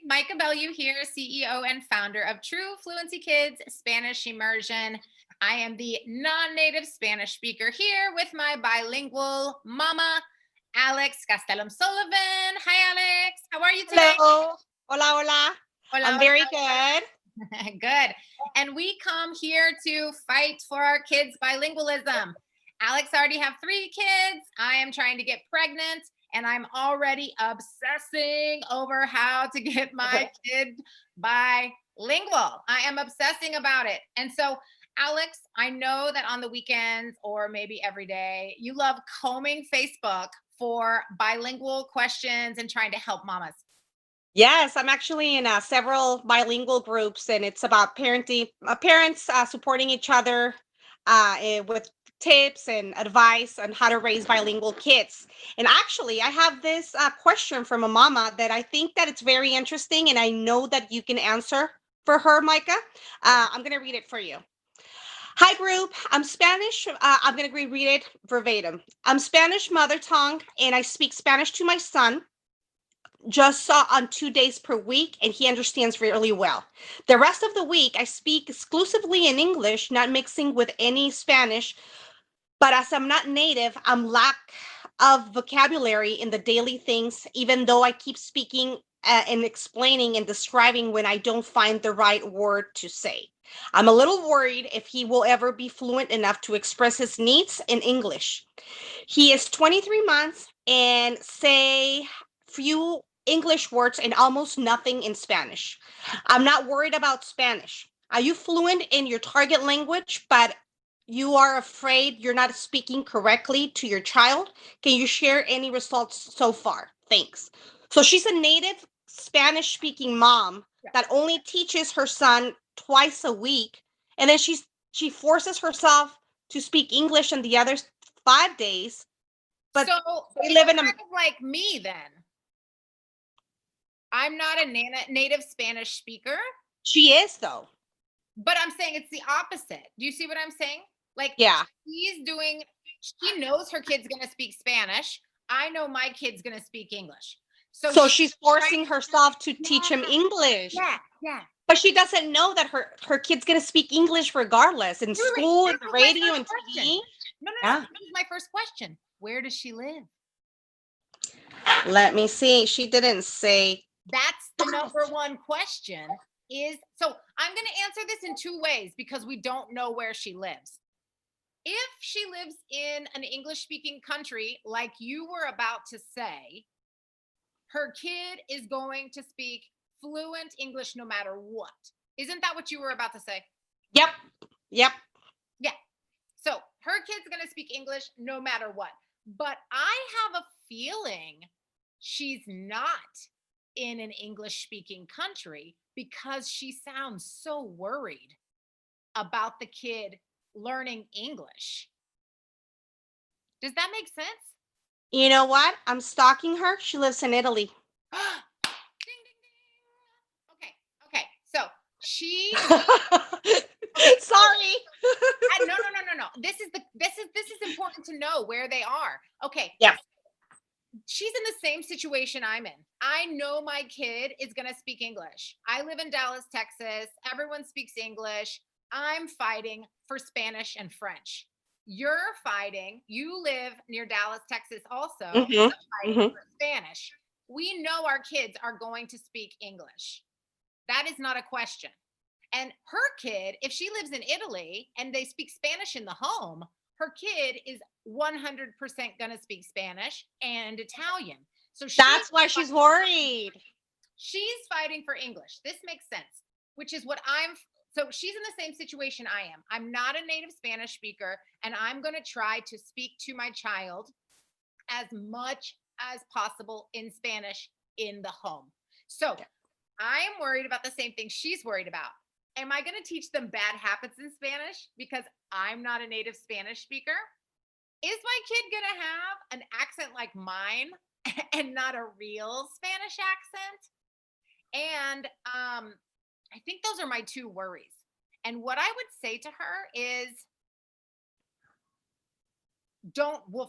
Micah Bellew here, CEO and founder of True Fluency Kids Spanish Immersion. I am the non-native Spanish speaker here with my bilingual mama, Alex Castellum Sullivan. Hi, Alex. How are you today? Hello. Hola, hola. Hola, I'm hola. very good. Good. And we come here to fight for our kids' bilingualism. Alex already have 3 kids. I am trying to get pregnant, and I'm already obsessing over how to get my kid bilingual. I am obsessing about it. And so, Alex, I know that on the weekends or maybe every day, you love combing Facebook for bilingual questions and trying to help mamas. Yes, I'm actually in several bilingual groups, and it's about parenting, parents supporting each other with tips and advice on how to raise bilingual kids. And actually, I have this question from a mama that I think that it's very interesting, and I know that you can answer for her, Micah. I'm going to read it for you. Hi, group. I'm Spanish. I'm going to read it verbatim. I'm Spanish mother tongue, and I speak Spanish to my son just on 2 days per week, and he understands really well. The rest of the week, I speak exclusively in English, not mixing with any Spanish. But as I'm not native, I'm lack of vocabulary in the daily things, even though I keep speaking and explaining and describing when I don't find the right word to say. I'm a little worried if he will ever be fluent enough to express his needs in English. He is 23 months and say few English words and almost nothing in Spanish. I'm not worried about Spanish. Are you fluent in your target language, but you are afraid you're not speaking correctly to your child? Can you share any results so far? Thanks. So she's a native Spanish speaking mom that only teaches her son twice a week, and then she forces herself to speak English in the other 5 days. But so they live in a kind of like me then. I'm not a native Spanish speaker, she is though. but I'm saying it's the opposite. Do you see what I'm saying? Like, Yeah. she knows her kid's going to speak Spanish. I know my kid's going to speak English. So she's forcing herself to teach him English. Yeah. But she doesn't know that her kid's gonna speak English regardless in school, in the radio, and TV. No. Yeah. This is my first question. Where does she live? Let me see. She didn't say. That's the number one question. So I'm going to answer this in 2 ways because we don't know where she lives. If she lives in an English speaking country, like you were about to say, her kid is going to speak fluent English no matter what. Isn't that what you were about to say? Yep. Yeah. So her kid's going to speak English no matter what. But I have a feeling she's not in an English speaking country because she sounds so worried about the kid learning English. Does that make sense? You know what? I'm stalking her. She lives in Italy. Ding, ding, ding. Okay. So she Sorry. No. This is important to know where they are. Okay. Yeah. She's in the same situation I'm in. I know my kid is going to speak English. I live in Dallas, Texas. Everyone speaks English. I'm fighting for Spanish and French. You're fighting. You live near Dallas, Texas also. Mm-hmm. Fighting for Spanish. We know our kids are going to speak English. That is not a question. And her kid, if she lives in Italy and they speak Spanish in the home, her kid is 100% going to speak Spanish and Italian. So that's why she's worried. She's fighting for English. This makes sense, which is what so she's in the same situation I am. I'm not a native Spanish speaker, and I'm going to try to speak to my child as much as possible in Spanish in the home. So I'm worried about the same thing she's worried about. Am I going to teach them bad habits in Spanish because I'm not a native Spanish speaker? Is my kid going to have an accent like mine and not a real Spanish accent? And I think those are my 2 worries. And what I would say to her is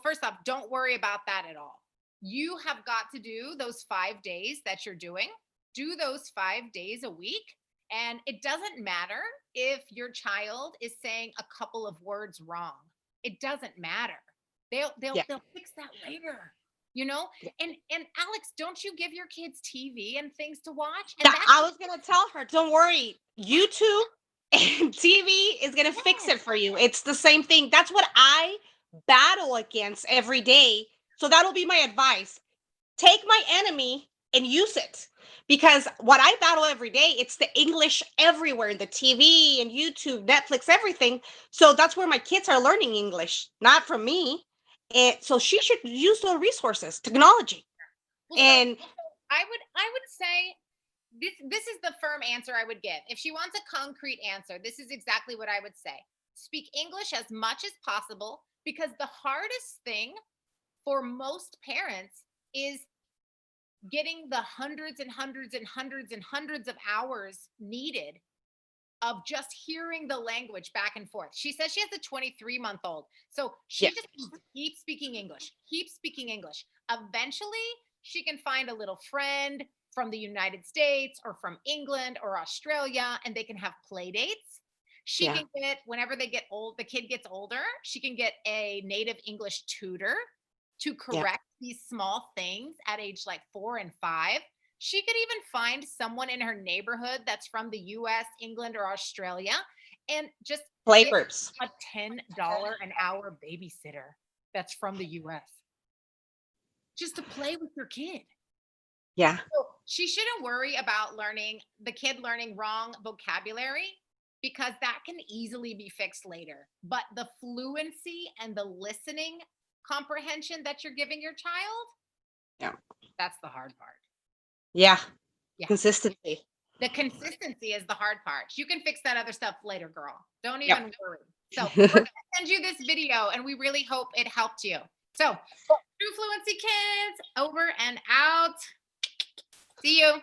first off, don't worry about that at all. You have got to do those 5 days that you're doing. do those 5 days a week. And it doesn't matter if your child is saying a couple of words wrong. It doesn't matter. Yeah. They'll fix that later. You know? Yeah. And Alex, don't you give your kids TV and things to watch? And Yeah, that's I was gonna tell her, don't worry, YouTube and TV is gonna fix yes. it for you. It's the same thing. That's what I battle against every day. So that'll be my advice. Take my enemy and use it. Because what I battle every day, it's the English everywhere, the TV and YouTube, Netflix, everything. So that's where my kids are learning English, not from me. And so she should use those resources, technology. Well, And I would say this is the firm answer I would give. If she wants a concrete answer, this is exactly what I would say. Speak English as much as possible, because the hardest thing for most parents is getting the hundreds and hundreds and hundreds and hundreds of hours needed of just hearing the language back and forth. She says she has a 23-month-old. So yeah, she just needs to keep speaking English, keep speaking English. Eventually, she can find a little friend from the United States or from England or Australia, and they can have play dates. She yeah, can get, whenever they get old, the kid gets older, she can get a native English tutor to yeah, correct these small things at age like 4 and 5. She could even find someone in her neighborhood that's from the US, England, or Australia, and just play get groups. a $10 an hour babysitter that's from the US just to play with your kid. Yeah, So she shouldn't worry about the kid learning wrong vocabulary, because that can easily be fixed later. But the fluency and the listening comprehension that you're giving your child, yeah, that's the hard part. yeah. Yeah. Consistency. The consistency is the hard part. You can fix that other stuff later, girl. Don't Yep. even worry. So we're going to send you this video, and we really hope it helped you. So, True Fluency Kids, over and out. See you.